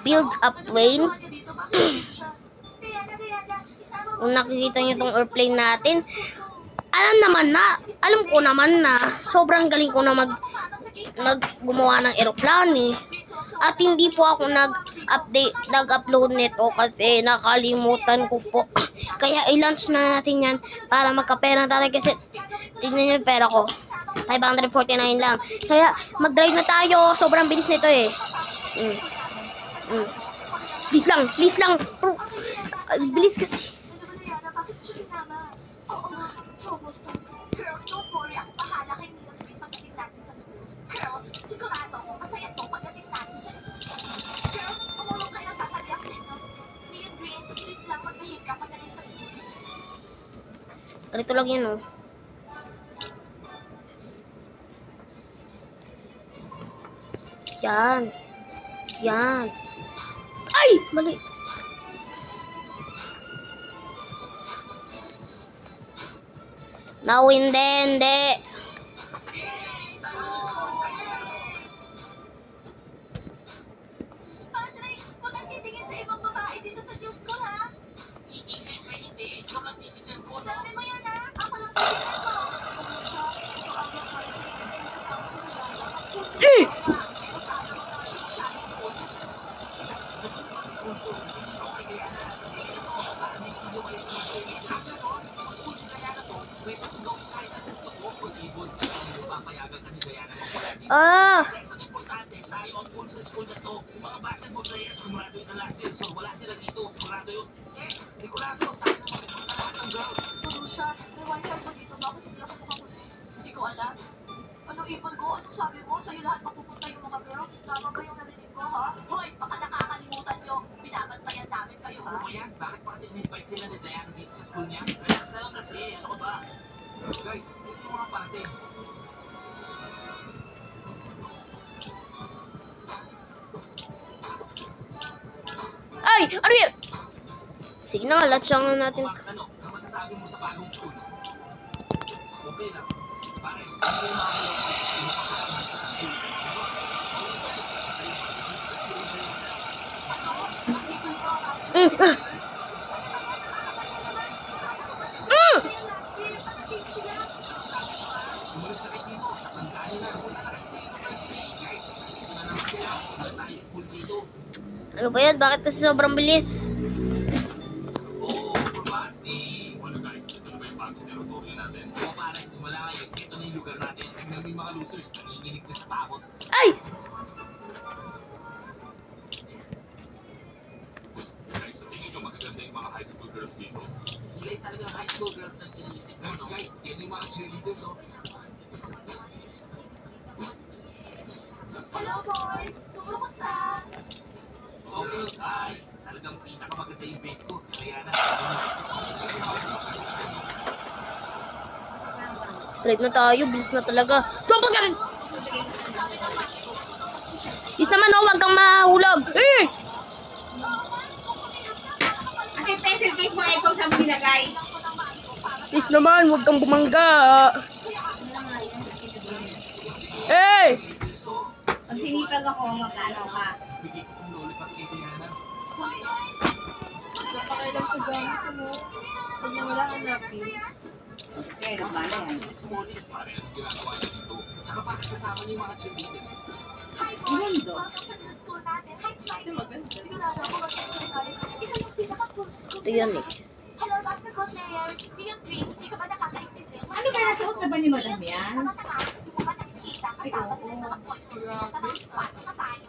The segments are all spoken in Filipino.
build a plane. Kung nakikita niyo tong airplane natin, alam ko naman na sobrang galing ko na gumawa ng eroplano. At hindi po ako nag-upload nito kasi nakalimutan ko po. Kaya i-launch na natin yan para magkapera tayo kasi tignan niyo yung pera ko. 549 lang. Kaya mag-drive na tayo. Sobrang bilis nito eh. Please lang. Bilis kasi. Ganito lang yun, oh. Yan. Ay! Mali. No, hindi. Hindi ko alam. Ano ipon ko? Anong sabi mo? Sa'yo lahat mapupunta yung mga girls. Tama ba yung narinig ko, ha? Hoy, baka nakakalimutan nyo. Binabantayan namin kayo, ha? Ano yan? Bakit pa kasi in-invite sila ni Diana dito sa school niya? Relax na lang kasi. Ano ka ba? Guys, sino yung mga party? Ay! Ano yan? Sige na, launch lang natin. Max, ano masasabi mo sa bagong school? Okay lang. Pare, hindi mo Ano ba yan? Bakit kasi sobrang bilis? Oo, Basti. Wala guys, ito na ba yung bagong territorio natin? Oo pare, simula ngayon, ito na yung lugar natin. Tingnan mo yung mga losers, nanginginig na sa takot. Ay! Guys, sa tingin ko magaganda yung mga high school girls dito. Hilay talaga ang high school girls na iniisip ko. Guys, yan yung mga cheerleaders, oh. Hello, boys! Kumusta? Oh, girls, hi! Talagang pinakamaganda yung bait ko sa Diana. Drive na tayo, bilis na talaga. Sobrang galing! Isa man, oh, wag kang mahulog. Kasi pencil case mo ito sa nilagay. Please naman, wag kang bumangga. Pag sinipag ako, magkano ka? Bigay ko kong lollipop kay Diana. Napakailang sa gamit mo. Pag nawala ang napkin. Kaya nabala yan. Sumuli, pare, anong ginagawa niya dito? Tsaka bakit kasama niya yung mga cheerleaders? Hi, Ang boys! ganda. Welcome sa new school natin. Hi, Kasi Smiley! maganda. Sigurado ako mag-school tayo. Ito yung pinaka-cool school. Ito yan eh. Hello, basketball players! Neon Green, hindi ka ba nakakaintindi? Ano ba nasuot na ba ni Madam yan? Hindi mo ba nakikita kasama nila yung mga boyfriends nila? Tara, pasok na tayo.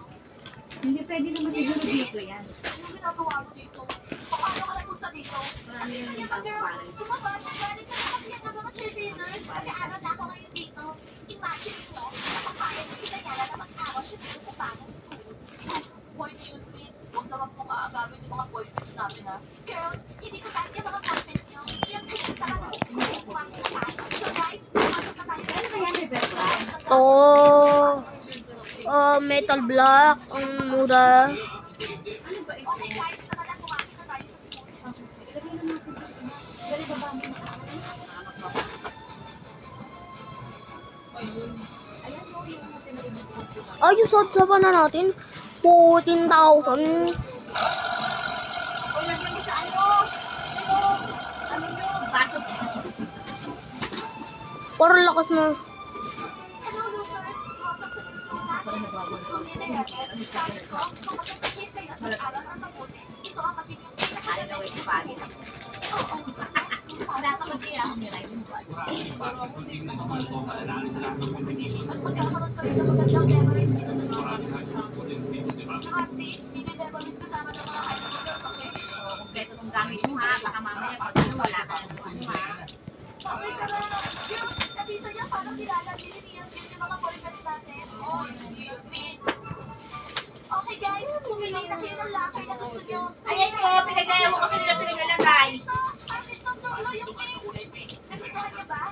Hindi pwede naman siguro dito yan. Anong ginagawa mo dito? Paano ka nagpunta dito? Marami Ano yung yan, ibang girls? parang. Tumaba siya galing sa kapatid ng mga cheerleaders. Nag-aaral na ako ngayon dito. Imagine mo, nakapayag na si Diana na mag-aral siya dito sa bagong school. Boy, Neon Green, huwag na wag mong aagawin yung mga boyfriends namin, ha? Girls, hindi ko tayo yung mga boyfriends nyo. Yan, pinagta ka na sa school. Pumasok na tayo. So guys, pumasok na tayo sa Ano kaya may best friend? Metal block. Ang mura. Ano ba ito? Okay guys, tara na, pumasok na tayo sa school. Ilagay na natin dito. Dali ba ba mo? Ayun. Ayan mo yung natin na ibig. Ay, yung sotsa pa na natin. 14,000. O, lagyan mo sa ano? Ano nyo? Baso. Parang lakas na. Hello, losers! Welcome sa new school natin. Sa school ni Diana. Promise ko, kung magkakahit kayo at mag-aral ng mabuti, ito ang magiging pinaka-best school. Oo, best school para sa pamilya. Maraming basketball team ng school ko malalaki sa lahat ng competition. At magkakaroon kayo ng magandang memories dito sa school. Maraming high school students dito, di ba? Kasi, hindi memories kasama ng mga high schoolers, okay? O, kompleto tong gamit mo ha. Baka mamaya pag ano, wala ka lang sa ano ha. Okay ka na. Girls, nandito niya parang kilala din ni Ian din yung mga boyfriends natin. Oh, hindi. Okay guys, pumili na kayo ng lakay na gusto niyo. Ayan ko, pinagaya mo kasi nila pinaglalagay. Bakit totoo yung pink? Nagustuhan niya ba?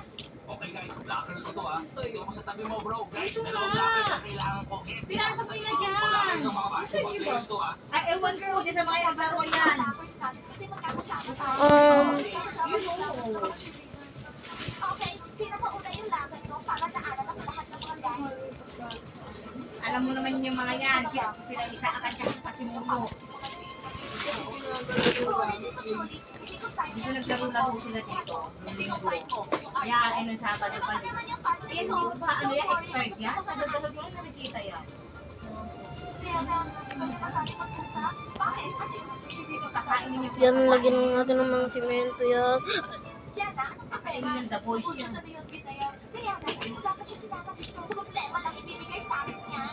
Okay guys, locker ko to ah. Dito ako sa tabi mo bro. Guys, dalawang lockers ang kailangan ko. Pinasok mo nila dyan. Wala kayo ng mga basketball players to ah. Ay, ewan ko, di sa mga naglaro yan. Tapos natin kasi magkakasama tayo. Magkakasama tayo sa mga cheerleaders. Okay, pinakauna yung lakay ko para daanan ang lahat ng mga guys. Alam mo naman yung mga yan. Sila isa akan siya pasimulo. Oo, dito Julie. Hindi ko time Dito naglaro-laro sila dito. kasi yung time ko. Kaya ay nung Sabado pa din. Naman yung parang Yan mo ba? Ano yan? Expert yan? Kadagdagan mo lang nakikita yan. Kaya na, hindi pa tayo mag-usap. Bakit? Hindi ko Kakainin niyo. Yan, lagyan natin ng mga simento yan. Kaya na, anong papel? Ayun yung The Voice Kung yan. sa Dion Gita yan. Kaya na, dapat siya sinama dito. Problema lang ibibigay sa akin niya.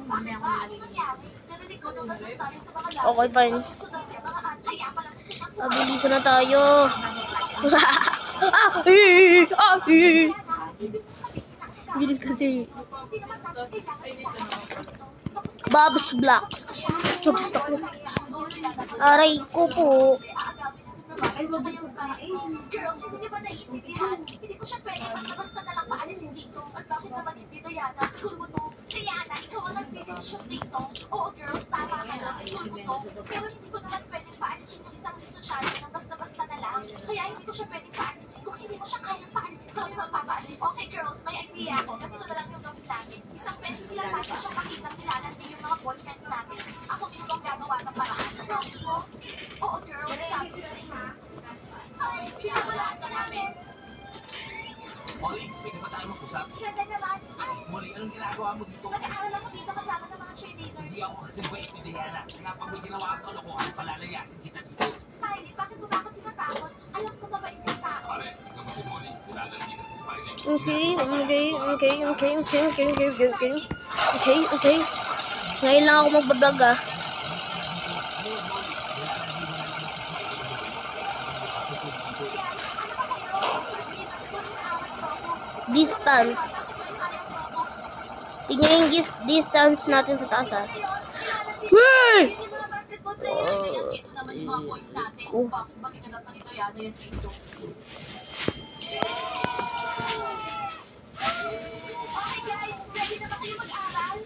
Bakit ba? Ano nangyari? Narinig ko naman na tayo sa mga lakay. Okay, fine. Sunod niya mga at kaya pala gusto niya po. Abilisan na tayo. Bilis kasi. Hindi naman natin kailangan isama. Tapos na Bob's Blocks. Gusto ko. Aray ko po. Ay, wag mo ba? Girls, hindi niyo ba naiintindihan? Hindi ko siya pwede basta-basta na lang paalisin dito. At bakit naman hindi, Diana? School mo to. Diana, ikaw ang nagdidesisyon dito. Oo, girls, tama ka. School mo to. Pero hindi ko naman pwedeng paalisin yung isang estudyante ng basta-basta na lang. Kaya hindi ko siya pwedeng paalisin. Kung hindi mo siya kayang paalisin, ikaw yung magpapaalis. Okay, girls, may idea ako. Ganito na lang yung gawin natin. Isang beses sila natin siyang makitang kilala din yung mga boyfriends natin. Ako mismo ang gagawa ng paraan. Promise mo? Oo, girls, promise ha. Ay, pinawalaan ka namin. Molly, pwede ba tayo mag-usap? Siyempre naman. Ay, Molly, anong ginagawa mo dito? nag-aaral ako dito kasama ng mga cheerleaders. Hindi ako kasi bait ni Diana. Kaya pag may ginawa ang kalokohan, palalayasin kita dito. Smiley, bakit mo ba ako tinatakot? Alam ko mabait yung tao. Pare, tingnan mo si Molly. Wala dito sa Smiley. Okay. Ngayon lang ako magbablog ah. Distance. Tingnan yung distance natin sa taas ah. Hey! Hindi mo na basketball player. Kaysa naman yung mga boys natin. Oh. Bakit na naman ito yan yan dito? Okay guys, ready na ba kayo mag-aral?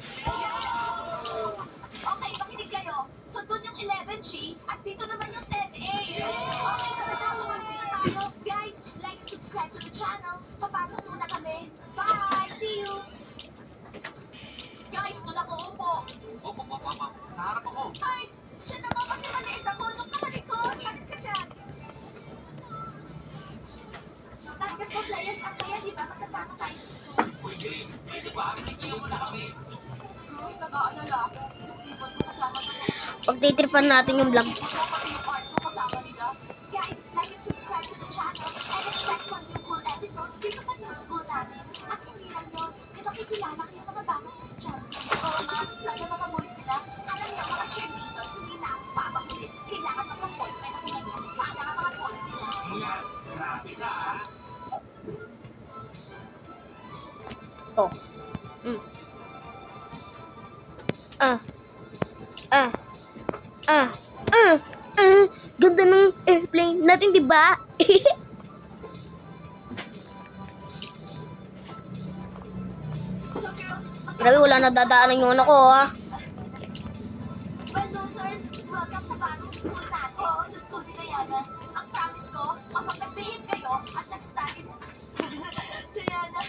Okay, makinig kayo. So doon yung 11G at dito naman yung 10A. Okay, pumasok na tayo. Guys, like and subscribe to the channel. Papasok muna kami. Bye! See you! Guys, doon ako upo. Opo. Sa harap ako. Ay, dyan ako kasi maliit ako. Doon ka sa likod. Alis ka dyan. Basketball players, ang saya, di ba? Magkasama tayo sa school. Uy, Green, pwede ba? Nakikilang mo na kami. Girls, nag-aalala ako. Yung ibon ko kasama sa mga Pagtitripan natin yung vlog. pati yung art ko kasama nila. Guys, like and subscribe to the channel and expect some new cool episodes dito sa new school namin. At hindi lang yun, may makikilala kayo mga bagong estudyante. Oo nga, sana mga boys sila. Alam niyo, mga cheerleaders, hindi na ako papakulit. Kailangan mga boyfriend ako ngayon. Sana nga mga boys sila. Ingat, grabe ka ah. Oh. Ganda ng airplane natin, di ba? So girls, Grabe, wala na dadaanan yung ano ko, ah. well, losers, welcome sa bagong school natin. Oo, sa school ni Diana. Ang promise ko, kapag nag-behave kayo at nag-study Diana.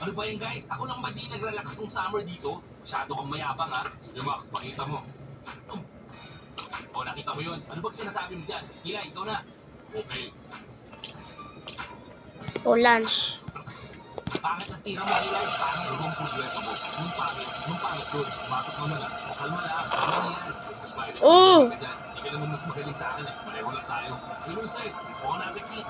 Ano ba yan guys? Ako lang ba di nag-relax nung summer dito? Masyado kang mayabang ha. Sige Max, pakita mo. O, nakita mo yun. Ano bang sinasabi mo dyan? Hila, ikaw na. Okay. O, lunch. Pangit ang tira mo, Hila. Pangit ang problema mo. Yung pangit doon. Masok mo na lang. O, kalma na. Kalma na yan. Mas mahirap Oh! ka dyan. Hindi ka naman mas magaling sa akin eh. Pareho lang tayo. So, losers, on appetit.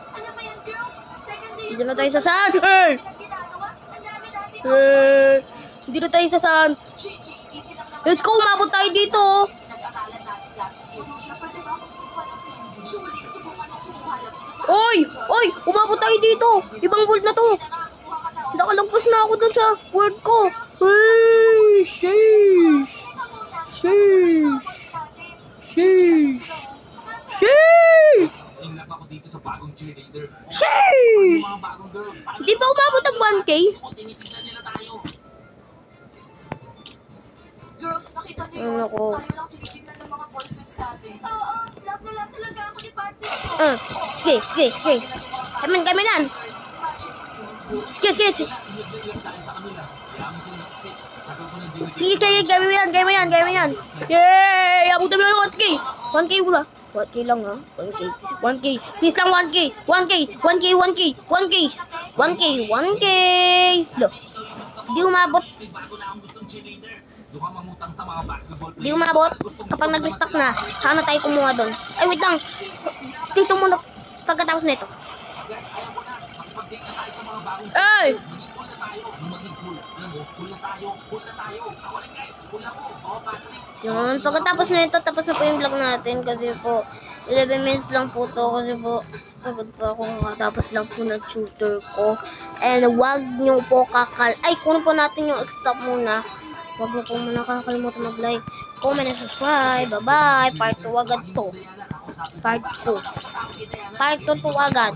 Ano ba yan, girls? Second day Dito na tayo sa saan? ginagawa. Ang dami natin. Dito na tayo sa saan? Chichi, easy lang naman. Let's go, umabot tayo dito. Pinag-aralan natin last year. Siya pa diba kumukuha ng pen? Julie, subukan mo kumuha lang. Oy! Oy! Umabot tayo dito. Ibang world na to. Nakakakuha ka na. Nakalagpas na ako dun sa world ko. Hey! Sheesh! Sheesh! Sheesh! Sheesh! Inlap ako dito sa bagong cheerleader. Sheesh! Mga bagong girls. Paano Di ba umabot ang 1K? kung tinitignan nila tayo? Girls, nakita niyo Ano yun? ko? Tayo lang tinitignan ng mga boyfriends natin. Oo, love na love talaga ako ni Patrick. Sige, sige, sige. Kami nan. Sige, sige, sige. Inlap tayo sa kanila. Kaya mo sila kasi. Tagal ko nang dinig. Sige, kaya gawin mo yan, gawin mo yan, gawin mo yan. Yay! Abutin mo yung 1K. 1K wala. 1K lang ha. 1K. 1K. Please lang 1K. 1K. 1K, 1K. 1K. 1K. 1K. Look. Di umabot. May bago na akong gustong cheerleader. Doon ka mangutang sa mga basketball Di umabot. Kapag nag-restock na, sana tayo kumuha doon. Ay, wait lang. Dito muna pagkatapos nito. Guys, ayaw ko na. Makipag-date na tayo sa mga bagong Ay! Maging cool na tayo. Yung maging cool. Alam mo, cool na tayo. Cool na tayo. Ako rin guys. Cool ako. Oo, Patrick. Yun, pagkatapos nito, tapos na po yung vlog natin kasi po 11 minutes lang po to kasi po pagod pa ako katapos lang po ng tutor ko. And wag nyo po ay kunin po natin yung extra muna. Wag nyo po muna kakalimutan mag-like, comment, and subscribe. Bye-bye. Part 2 agad to. Part 2. Part 2 po agad.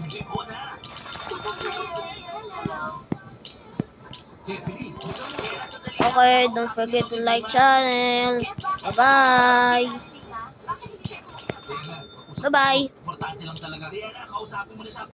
Okay, don't forget to like channel. Bye-bye. Bye-bye. Importante lang talaga. Diana, kausapin mo na siya.